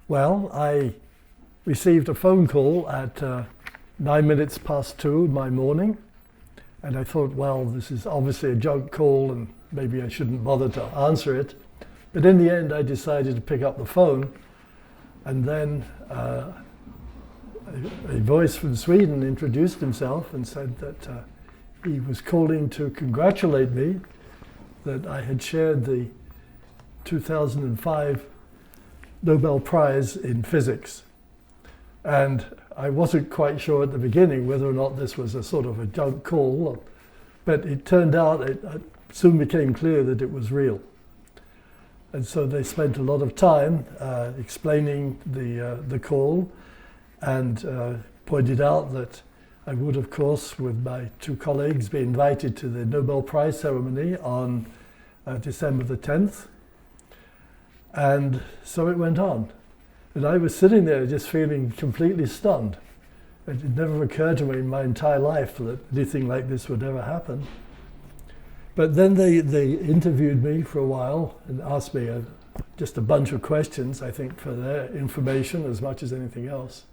Well, I received a phone call at 2 in my morning, and I thought, well, this is obviously a junk call and maybe I shouldn't bother to answer it. But in the end, I decided to pick up the phone, and then a voice from Sweden introduced himself and said that he was calling to congratulate me that I had shared the 2005 Nobel Prize in physics. And I wasn't quite sure at the beginning whether or not this was a sort of a junk call, but it turned out, it soon became clear that it was real. And so they spent a lot of time explaining the call, and pointed out that I would, of course, with my 2 colleagues, be invited to the Nobel Prize ceremony on December the 10th. And so it went on. And I was sitting there just feeling completely stunned. It never occurred to me in my entire life that anything like this would ever happen. But then they interviewed me for a while and asked me just a bunch of questions, I think, for their information as much as anything else.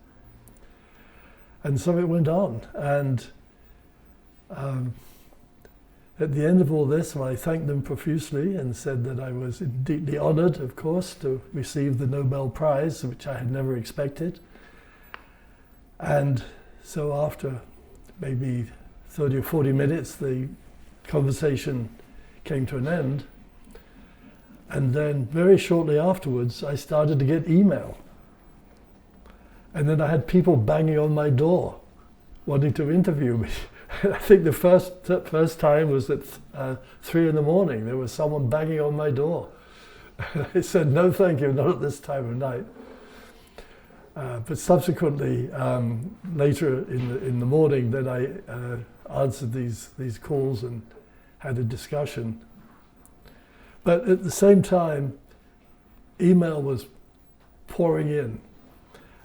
And so it went on. And at the end of all this, I thanked them profusely and said that I was deeply honored, of course, to receive the Nobel Prize, which I had never expected. And so after maybe 30 or 40 minutes, the conversation came to an end. And then very shortly afterwards, I started to get email. And then I had people banging on my door, wanting to interview me. I think the first time was at 3 in the morning. There was someone banging on my door. I said, no, thank you, not at this time of night. But subsequently, later in the morning, then I answered these calls and had a discussion. But at the same time, email was pouring in.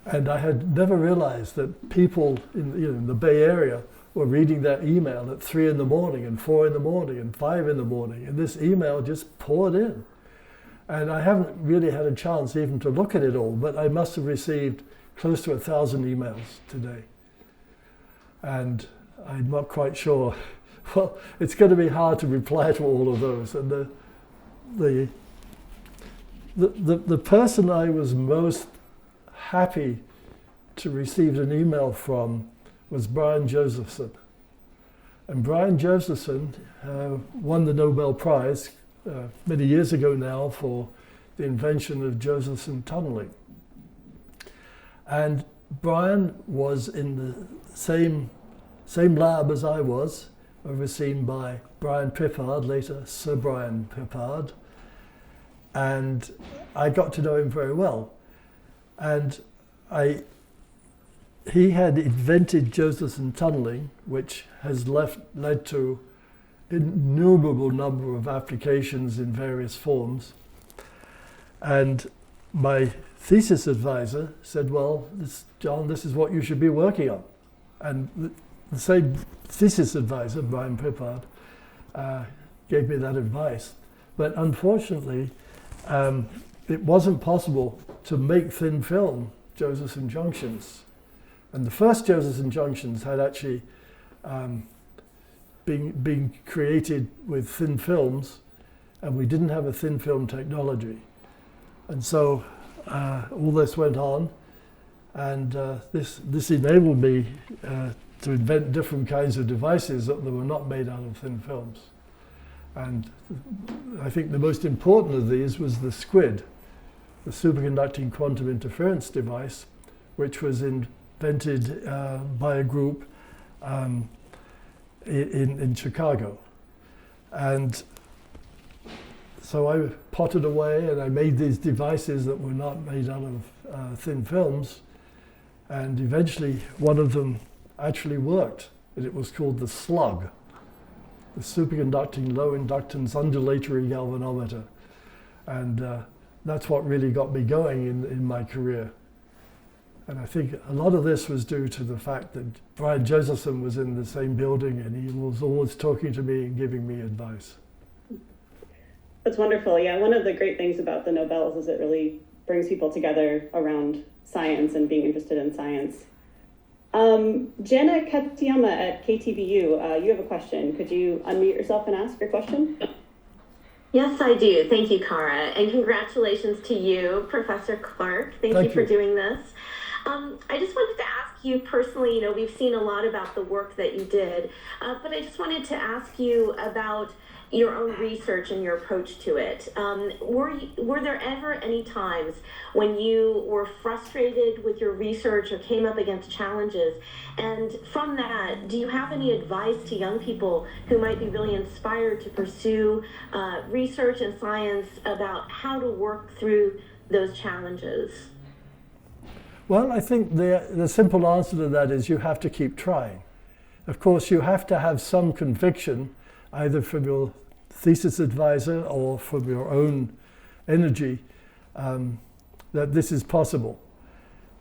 And I had never realized that people in the Bay Area were reading their email at 3 in the morning and 4 in the morning and 5 in the morning. And this email just poured in. And I haven't really had a chance even to look at it all, but I must have received close to 1,000 emails today. And I'm not quite sure. Well, it's going to be hard to reply to all of those. And the person I was most happy to receive an email from was Brian Josephson. And Brian Josephson won the Nobel Prize many years ago now for the invention of Josephson tunneling. And Brian was in the same lab as I was, overseen by Brian Pippard, later Sir Brian Pippard. And I got to know him very well. And he had invented Josephson tunneling, which has led to innumerable number of applications in various forms. And my thesis advisor said, well, John, this is what you should be working on. And the same thesis advisor, Brian Pippard, gave me that advice. But unfortunately, it wasn't possible to make thin film Josephson junctions. And the first Josephson junctions had actually been created with thin films, and we didn't have a thin film technology. And so all this went on, and this enabled me to invent different kinds of devices that were not made out of thin films. And I think the most important of these was the SQUID, the superconducting quantum interference device, which was invented by a group in Chicago. And so I potted away and I made these devices that were not made out of thin films. And eventually one of them actually worked. And it was called the SLUG, the superconducting low inductance undulatory galvanometer. And that's what really got me going in my career. And I think a lot of this was due to the fact that Brian Josephson was in the same building and he was always talking to me and giving me advice. That's wonderful. Yeah, one of the great things about the Nobels is it really brings people together around science and being interested in science. Jana Katayama at KTVU, you have a question. Could you unmute yourself and ask your question? Yes, I do. Thank you, Cara. And congratulations to you, Professor Clarke. Thank you for doing this. I just wanted to ask you personally, you know, we've seen a lot about the work that you did, but I just wanted to ask you about your own research and your approach to it. Were there ever any times when you were frustrated with your research or came up against challenges? And from that, do you have any advice to young people who might be really inspired to pursue research and science about how to work through those challenges? Well, I think the simple answer to that is you have to keep trying. Of course, you have to have some conviction, either from your thesis advisor or from your own energy, that this is possible.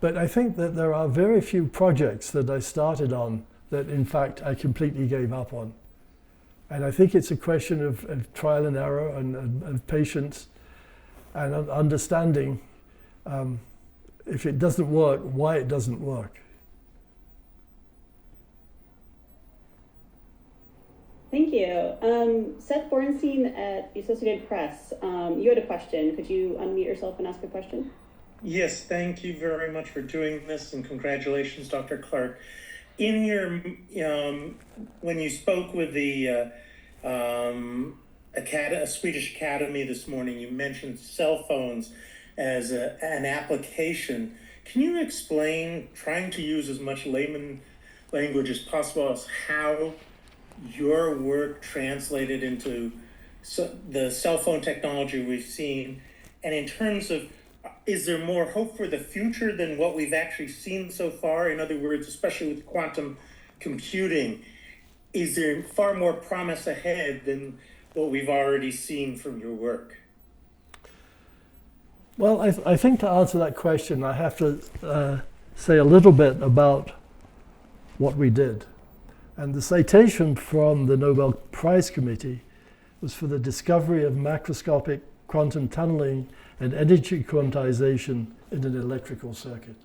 But I think that there are very few projects that I started on that, in fact, I completely gave up on. And I think it's a question of trial and error and patience and understanding if it doesn't work, why it doesn't work. Thank you. Seth Bornstein at the Associated Press, you had a question. Could you unmute yourself and ask a question? Yes, thank you very much for doing this, and congratulations, Dr. Clarke. In your, when you spoke with the Swedish Academy this morning, you mentioned cell phones as an application. Can you explain, trying to use as much layman language as possible, as how your work translated into the cell phone technology we've seen? And in terms of, is there more hope for the future than what we've actually seen so far? In other words, especially with quantum computing, is there far more promise ahead than what we've already seen from your work? Well, I think to answer that question, I have to say a little bit about what we did. And the citation from the Nobel Prize Committee was for the discovery of macroscopic quantum tunneling and energy quantization in an electrical circuit.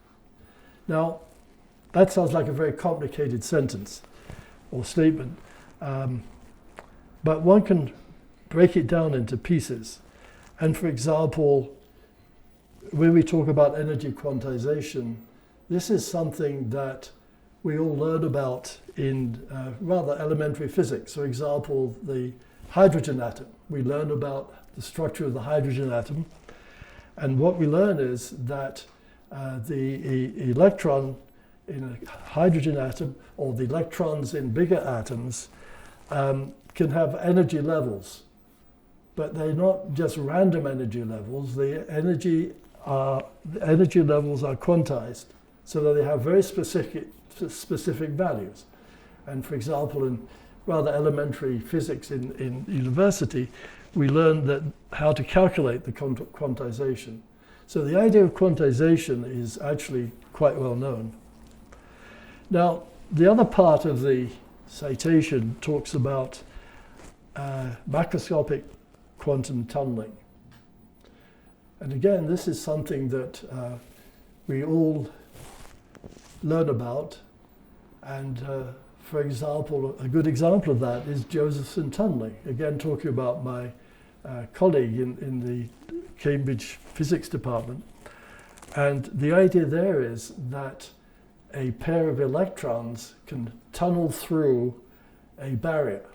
Now, that sounds like a very complicated sentence or statement, but one can break it down into pieces. And for example, when we talk about energy quantization, this is something that we all learn about in rather elementary physics. For example, the hydrogen atom. We learn about the structure of the hydrogen atom. And what we learn is that the electron in a hydrogen atom, or the electrons in bigger atoms, can have energy levels. But they're not just random energy levels. The energy levels are quantized, so that they have very specific values. And for example, in rather elementary physics in university, we learned that how to calculate the quantization. So the idea of quantization is actually quite well known. Now, the other part of the citation talks about macroscopic quantum tunneling. And again, this is something that we all learn about. And for example, a good example of that is Josephson tunneling. Again, talking about my colleague in the Cambridge physics department. And the idea there is that a pair of electrons can tunnel through a barrier.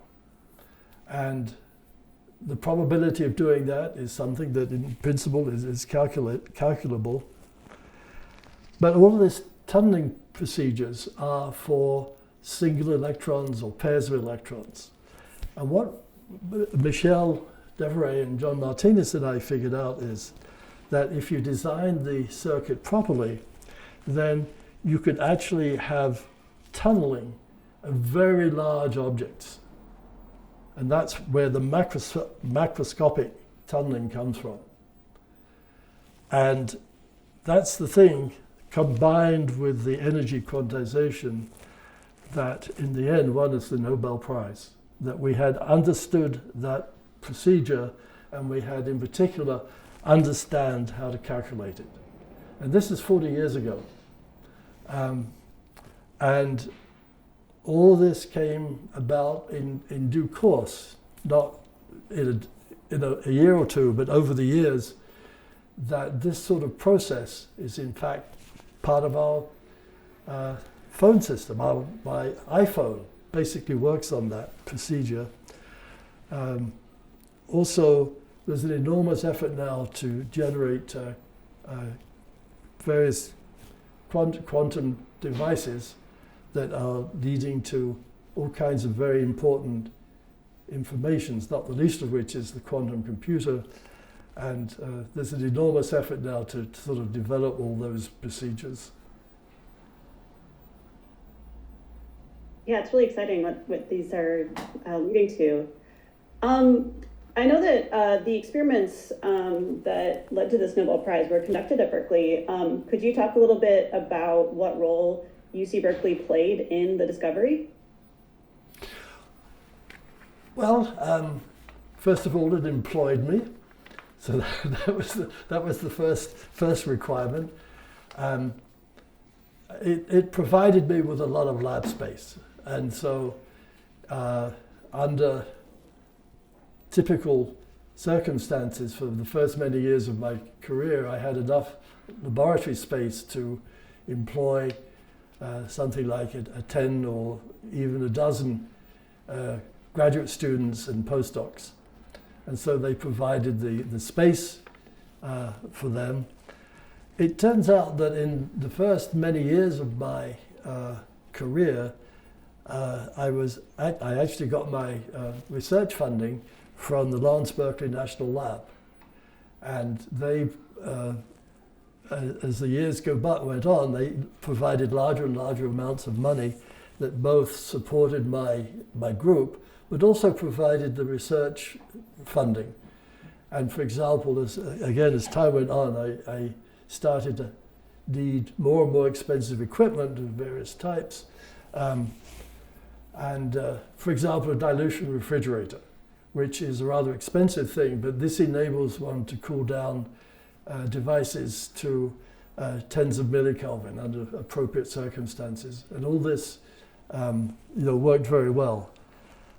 And the probability of doing that is something that in principle is calculable. But all of these tunneling procedures are for single electrons or pairs of electrons. And what Michel Devoret and John Martinis and I figured out is that if you design the circuit properly, then you could actually have tunneling of very large objects. And that's where the macroscopic tunneling comes from. And that's the thing, combined with the energy quantization, that in the end won us the Nobel Prize. That we had understood that procedure, and we had in particular understand how to calculate it. And this is 40 years ago. And all this came about in due course, not in a year or two, but over the years, that this sort of process is in fact part of our phone system. My iPhone basically works on that procedure. Also, there's an enormous effort now to generate various quantum devices that are leading to all kinds of very important informations, not the least of which is the quantum computer. And there's an enormous effort now to sort of develop all those procedures. Yeah, it's really exciting what these are leading to. I know that the experiments that led to this Nobel Prize were conducted at Berkeley. Could you talk a little bit about what role UC Berkeley played in the discovery? Well, first of all, it employed me, so that was the first requirement. It provided me with a lot of lab space, and so under typical circumstances for the first many years of my career, I had enough laboratory space to employ something like a 10 or even a dozen graduate students and postdocs. And so they provided the space for them. It turns out that in the first many years of my career, I actually got my research funding from the Lawrence Berkeley National Lab. And they, as the years went on, they provided larger and larger amounts of money that both supported my group, but also provided the research funding. And for example, as time went on, I started to need more and more expensive equipment of various types. For example, a dilution refrigerator, which is a rather expensive thing, but this enables one to cool down devices to tens of millikelvin under appropriate circumstances. And all this worked very well.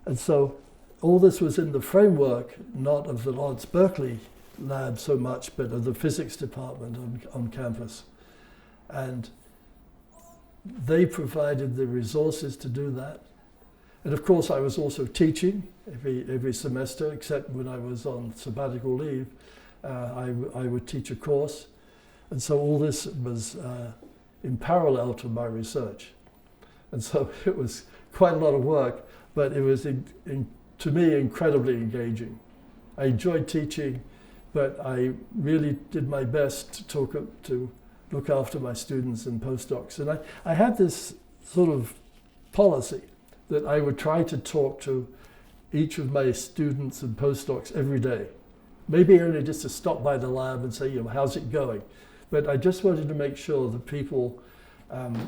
And so all this was in the framework, not of the Lawrence Berkeley lab so much, but of the physics department on campus. And they provided the resources to do that. And of course, I was also teaching every semester, except when I was on sabbatical leave. I would teach a course. And so all this was in parallel to my research. And so it was quite a lot of work, but it was, to me, incredibly engaging. I enjoyed teaching, but I really did my best to look after my students and postdocs. And I had this sort of policy that I would try to talk to each of my students and postdocs every day. Maybe only just to stop by the lab and say, how's it going? But I just wanted to make sure that people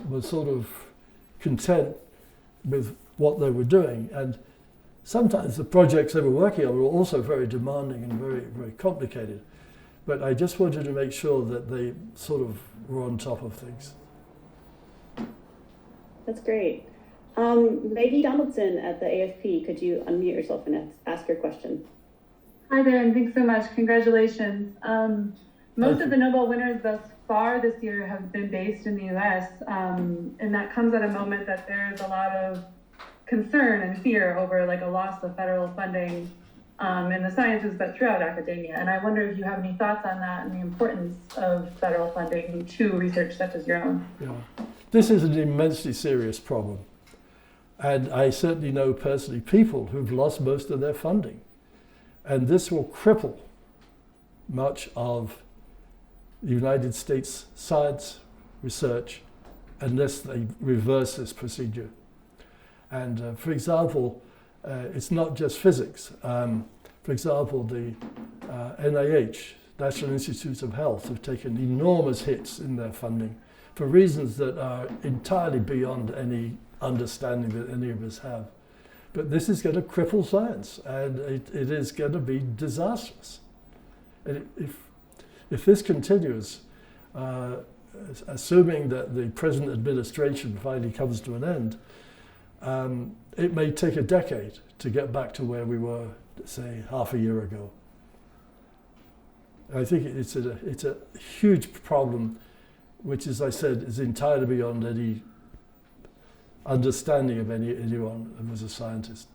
were sort of content with what they were doing. And sometimes the projects they were working on were also very demanding and very, very complicated. But I just wanted to make sure that they sort of were on top of things. That's great. Maggie Donaldson at the AFP, could you unmute yourself and ask your question? Hi there, and thanks so much. Congratulations. Most of the Nobel winners thus far this year have been based in the US, and that comes at a moment that there's a lot of concern and fear over like a loss of federal funding in the sciences, but throughout academia. And I wonder if you have any thoughts on that and the importance of federal funding to research such as your own. Yeah. This is an immensely serious problem. And I certainly know personally people who've lost most of their funding. And this will cripple much of the United States science research unless they reverse this procedure. And for example, it's not just physics. For example, the NIH, National Institutes of Health, have taken enormous hits in their funding for reasons that are entirely beyond any understanding that any of us have. But this is going to cripple science, and it is going to be disastrous. And if this continues, assuming that the present administration finally comes to an end, it may take a decade to get back to where we were, say, half a year ago. I think it's a huge problem, which, as I said, is entirely beyond any understanding of anyone who was a scientist.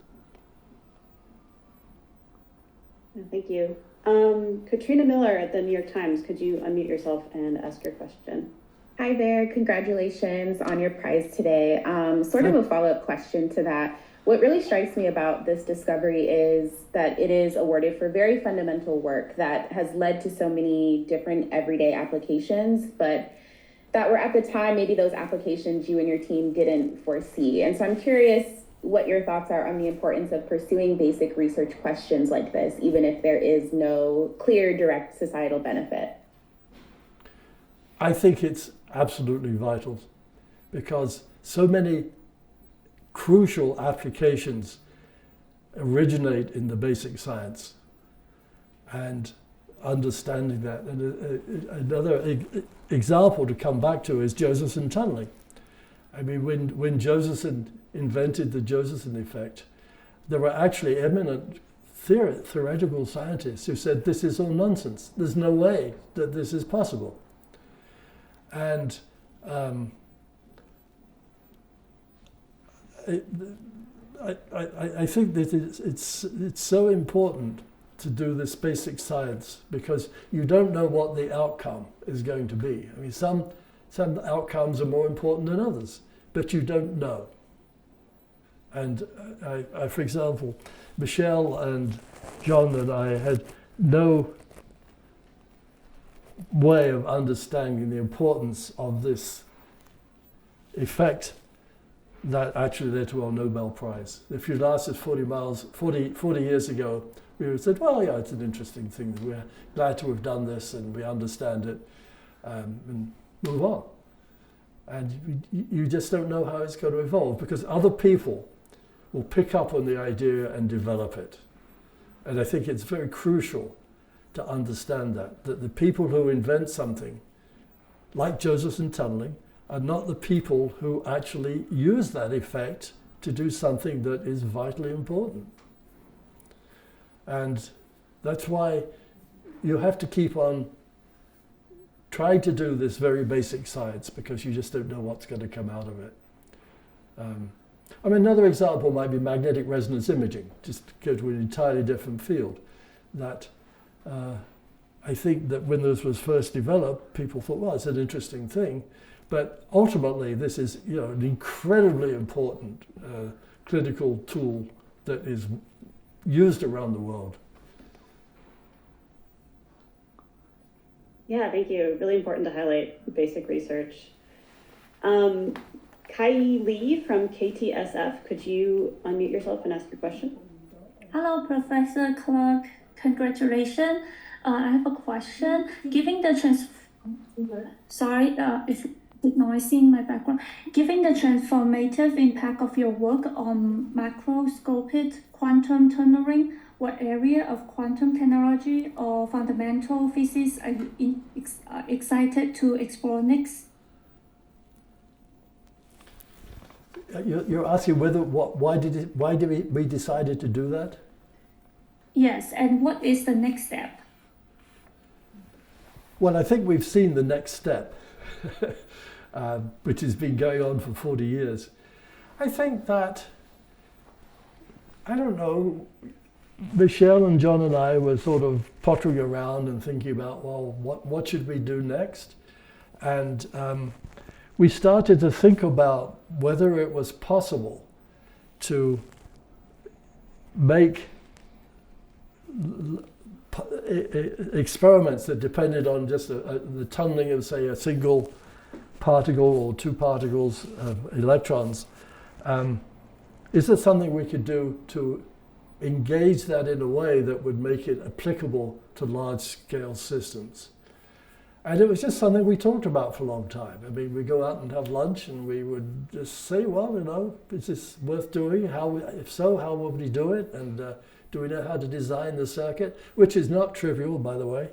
Thank you. Katrina Miller at the New York Times, could you unmute yourself and ask your question? Hi there, congratulations on your prize today. Sort of a follow-up question to that. What really strikes me about this discovery is that it is awarded for very fundamental work that has led to so many different everyday applications, but that were at the time, maybe those applications you and your team didn't foresee. And so I'm curious what your thoughts are on the importance of pursuing basic research questions like this, even if there is no clear direct societal benefit. I think it's absolutely vital because so many crucial applications originate in the basic science, and understanding that. And another example to come back to is Josephson tunneling. I mean, when Josephson invented the Josephson effect, there were actually eminent theoretical scientists who said this is all nonsense. There's no way that this is possible. And I think that it's so important to do this basic science because you don't know what the outcome is going to be. I mean, some outcomes are more important than others, but you don't know. And I, for example, Michel and John and I had no way of understanding the importance of this effect that actually led to our Nobel Prize. If you'd asked us 40 years ago, we would have said, well, yeah, it's an interesting thing. We're glad to have done this and we understand it, and move on. And you just don't know how it's going to evolve because other people will pick up on the idea and develop it. And I think it's very crucial to understand that the people who invent something, like Josephson tunneling, are not the people who actually use that effect to do something that is vitally important. And that's why you have to keep on trying to do this very basic science because you just don't know what's going to come out of it. I mean, another example might be magnetic resonance imaging, just to go to an entirely different field. That I think that when this was first developed, people thought, well, it's an interesting thing. But ultimately, this is an incredibly important clinical tool that is used around the world. Yeah, thank you. Really important to highlight basic research. Kai Lee from KTSF, could you unmute yourself and ask your question? Hello, Professor Clarke. Congratulations. I have a question. Given the if noisy in my background. Given the transformative impact of your work on macroscopic quantum tunneling, what area of quantum technology or fundamental physics are you excited to explore next? You're asking why did we decided to do that? Yes, and what is the next step? Well, I think we've seen the next step, which has been going on for 40 years. I think that, I don't know, Michel and John and I were sort of pottering around and thinking about, well, what should we do next? And we started to think about whether it was possible to make experiments that depended on just the tunneling of, say, a single particle or two particles of electrons. Is there something we could do to engage that in a way that would make it applicable to large-scale systems? And it was just something we talked about for a long time. I mean, we go out and have lunch and we would just say, well, is this worth doing? If so, how would we do it? And do we know how to design the circuit? Which is not trivial, by the way.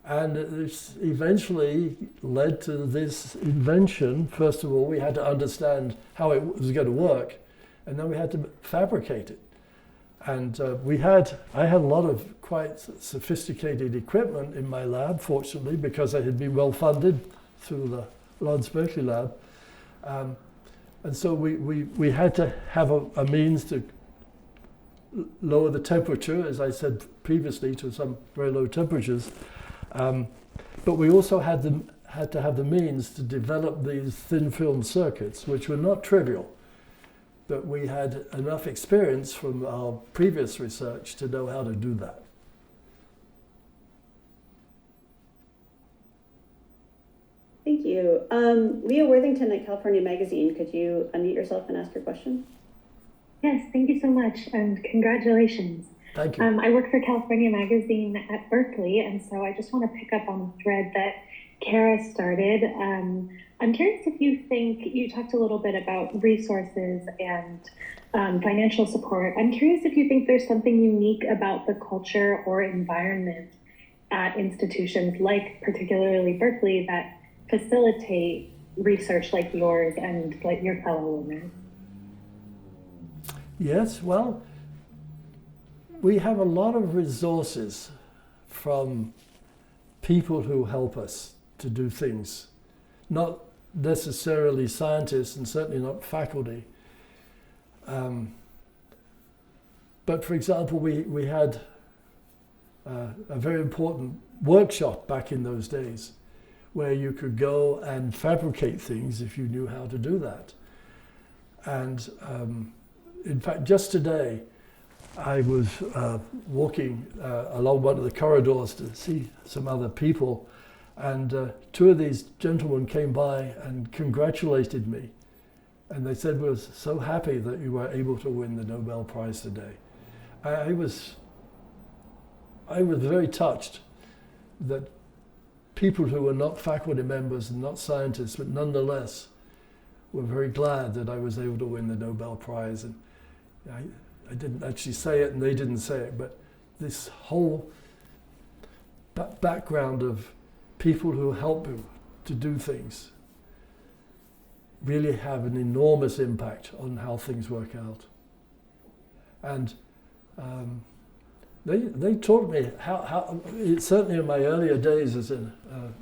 And it eventually led to this invention. First of all, we had to understand how it was going to work, and then we had to fabricate it. And I had a lot of quite sophisticated equipment in my lab, fortunately, because I had been well funded through the UC Berkeley lab. And so we had to have a means to lower the temperature, as I said previously, to some very low temperatures. But we also had to have the means to develop these thin film circuits, which were not trivial. But we had enough experience from our previous research to know how to do that. Thank you. Leah Worthington at California Magazine, could you unmute yourself and ask your question? Yes, thank you so much, and congratulations. Thank you. I work for California Magazine at Berkeley, and so I just want to pick up on the thread that Kara started. I'm curious if you think, you talked a little bit about resources and financial support. I'm curious if you think there's something unique about the culture or environment at institutions like particularly Berkeley that facilitate research like yours and like your fellow learners. Yes, well, we have a lot of resources from people who help us to do things, not necessarily scientists and certainly not faculty. But for example, we had a very important workshop back in those days where you could go and fabricate things if you knew how to do that. And in fact, just today, I was walking along one of the corridors to see some other people, and two of these gentlemen came by and congratulated me. And they said, we're so happy that you were able to win the Nobel Prize today. I was very touched that people who were not faculty members and not scientists, but nonetheless were very glad that I was able to win the Nobel Prize. And I didn't actually say it and they didn't say it, but this whole background of people who help you to do things really have an enormous impact on how things work out. And they taught me how certainly in my earlier days as a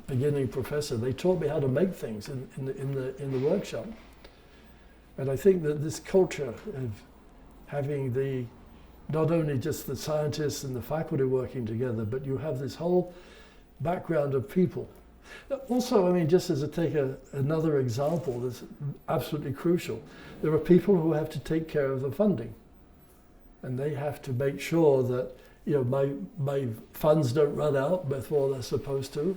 beginning professor, they taught me how to make things in the workshop. And I think that this culture of having not only just the scientists and the faculty working together, but you have this whole background of people. Also, I mean, just as another example that's absolutely crucial, there are people who have to take care of the funding. And they have to make sure that, my funds don't run out before they're supposed to.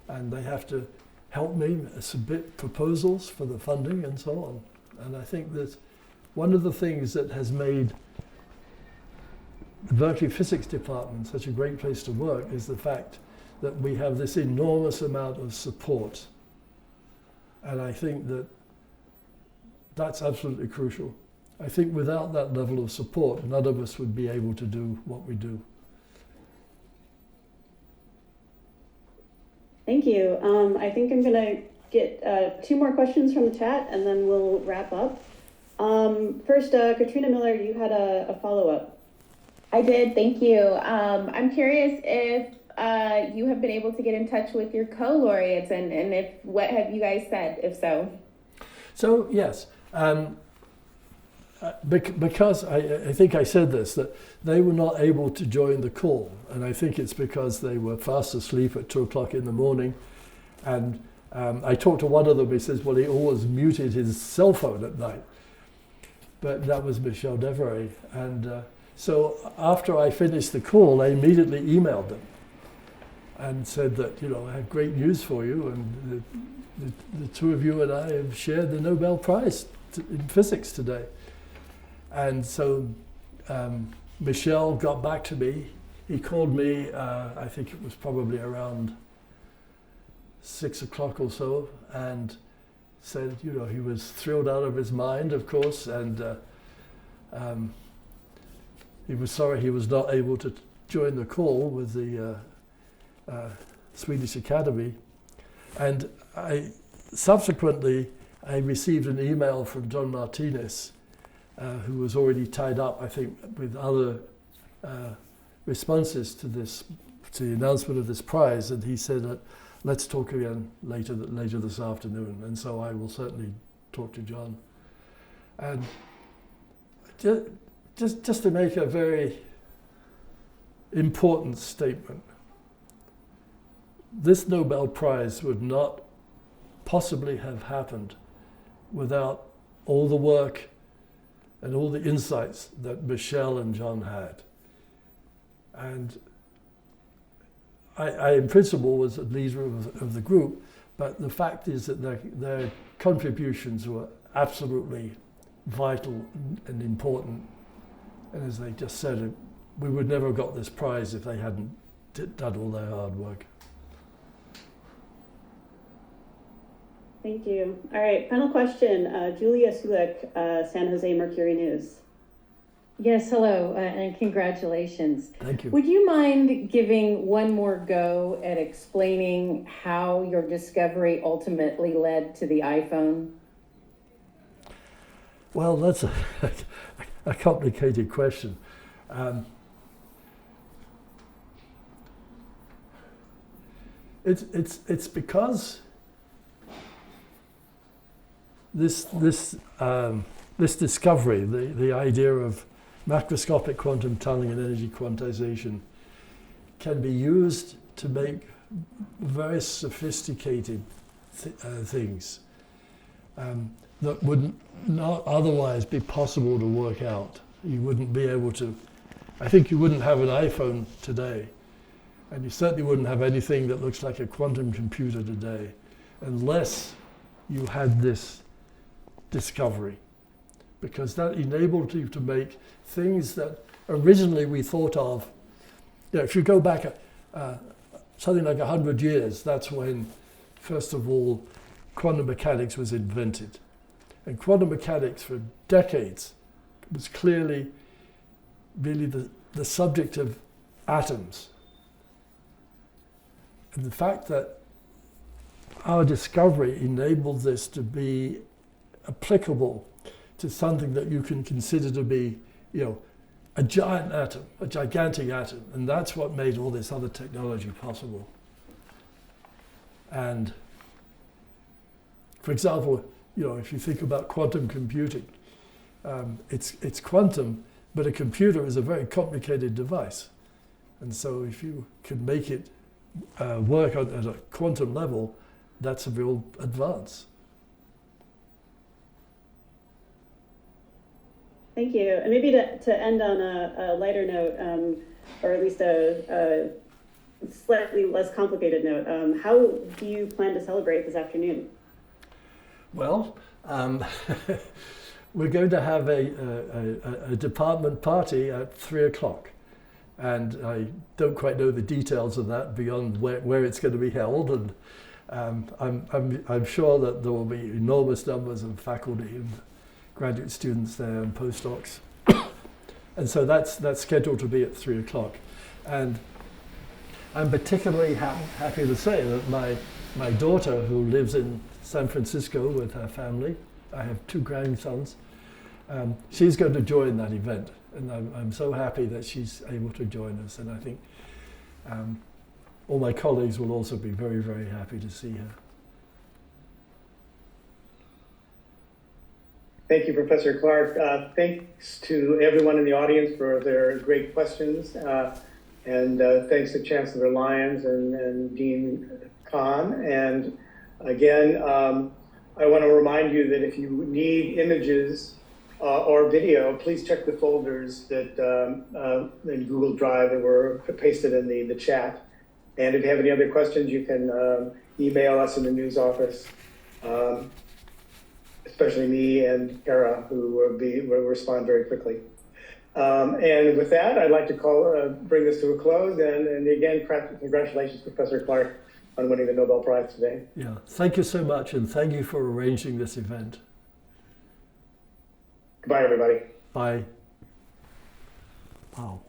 And they have to help me submit proposals for the funding and so on. And I think that one of the things that has made the Berkeley Physics Department such a great place to work is the fact that we have this enormous amount of support. And I think that that's absolutely crucial. I think without that level of support, none of us would be able to do what we do. Thank you. I think I'm going to get 2 more questions from the chat and then we'll wrap up. First, Katrina Miller, you had a follow-up. I did, thank you. I'm curious if you have been able to get in touch with your co-laureates and what have you guys said, if so? So, yes. Because I think I said this, that they were not able to join the call. And I think it's because they were fast asleep at 2 o'clock in the morning. And I talked to one of them, he says, well, he always muted his cell phone at night. But that was Michel Devoret. And so after I finished the call, I immediately emailed them and said that, I have great news for you. And the 2 of you and I have shared the Nobel Prize in physics today. And so Michel got back to me. He called me, I think it was probably around 6 o'clock or so, and said, he was thrilled out of his mind, of course, and he was sorry he was not able to join the call with the Swedish Academy. And subsequently, I received an email from John Martinis, who was already tied up, I think, with other responses to the announcement of this prize, and he said, let's talk again later this afternoon. And so I will certainly talk to John. And just to make a very important statement, this Nobel Prize would not possibly have happened without all the work and all the insights that Michel and John had. And I in principle was the leader of the group, but the fact is that their contributions were absolutely vital and important. And as they just said, we would never have got this prize if they hadn't done all their hard work. Thank you. All right, final question. Julia Sulek, San Jose Mercury News. Yes, hello, and congratulations. Thank you. Would you mind giving one more go at explaining how your discovery ultimately led to the iPhone? Well, that's a complicated question. It's because this discovery, the idea of macroscopic quantum tunneling and energy quantization, can be used to make very sophisticated things that would not otherwise be possible to work out. You wouldn't be able to, I think you wouldn't have an iPhone today, and you certainly wouldn't have anything that looks like a quantum computer today, unless you had this discovery, because that enabled you to make things that originally we thought of. If you go back something like 100 years, that's when, first of all, quantum mechanics was invented. And quantum mechanics for decades was clearly really the subject of atoms. And the fact that our discovery enabled this to be applicable to something that you can consider to be, a giant atom, a gigantic atom, and that's what made all this other technology possible. And for example, if you think about quantum computing, it's quantum, but a computer is a very complicated device. And so if you can make it work at a quantum level, that's a real advance. Thank you. And maybe to end on a lighter note, or at least a slightly less complicated note, how do you plan to celebrate this afternoon? Well, we're going to have a department party at 3 o'clock. And I don't quite know the details of that beyond where it's going to be held. And I'm sure that there will be enormous numbers of faculty and graduate students there and postdocs. And so that's scheduled to be at 3 o'clock. And I'm particularly happy to say that my daughter, who lives in San Francisco with her family, I have 2 grandsons, she's going to join that event. And I'm so happy that she's able to join us. And I think all my colleagues will also be very, very happy to see her. Thank you, Professor Clarke. Thanks to everyone in the audience for their great questions. And thanks to Chancellor Lyons and Dean Kahn. And again, I want to remind you that if you need images or video, please check the folders that in Google Drive that were pasted in the chat. And if you have any other questions, you can email us in the news office, especially me and Kara, who will respond very quickly. And with that, I'd like to bring this to a close. And again, congratulations, Professor Clarke, on winning the Nobel Prize today. Yeah, thank you so much, and thank you for arranging this event. Goodbye, everybody. Bye. Wow.